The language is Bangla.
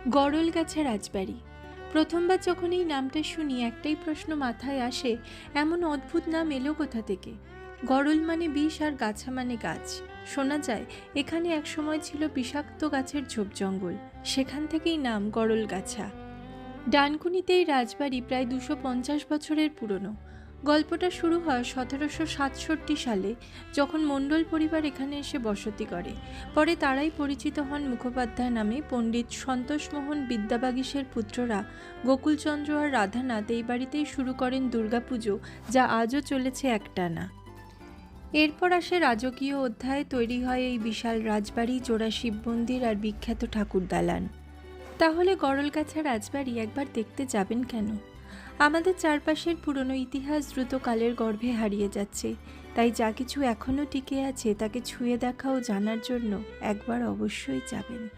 গড়লগাছা রাজবাড়ি। প্রথমবার যখন এই নামটা শুনি একটাই প্রশ্ন মাথায় আসে, এমন অদ্ভুত নাম এলো কোথা থেকে? গড়ল মানে বিষ আর গাছা মানে গাছ। শোনা যায় এখানে একসময় ছিল বিষাক্ত গাছের ঝোপ জঙ্গল, সেখান থেকেই নাম গড়লগাছা। ডানকুনিতে এই রাজবাড়ি প্রায় 250 বছরের পুরনো। গল্পটা শুরু হয় 1767 সালে, যখন মণ্ডল পরিবার এখানে এসে বসতি করে। পরে তারাই পরিচিত হন মুখোপাধ্যায় নামে। পণ্ডিত সন্তোষমোহন বিদ্যাবাগীশের পুত্ররা গোকুলচন্দ্র আর রাধানাথ এই বাড়িতেই শুরু করেন দুর্গাপুজো, যা আজও চলেছে একটানা। এরপর আসে রাজকীয় অধ্যায়ে, তৈরি হয় এই বিশাল রাজবাড়ি, জোড়া শিব মন্দির আর বিখ্যাত ঠাকুর দালান। তাহলে গড়লগাছা রাজবাড়ি একবার দেখতে যাবেন কেন? আমাদের চারপাশের পুরনো ইতিহাস দ্রুত কালের গর্ভে হারিয়ে যাচ্ছে, তাই যা কিছু এখনও টিকে আছে তাকে ছুঁয়ে দেখা ও জানার জন্য একবার অবশ্যই যাবেন।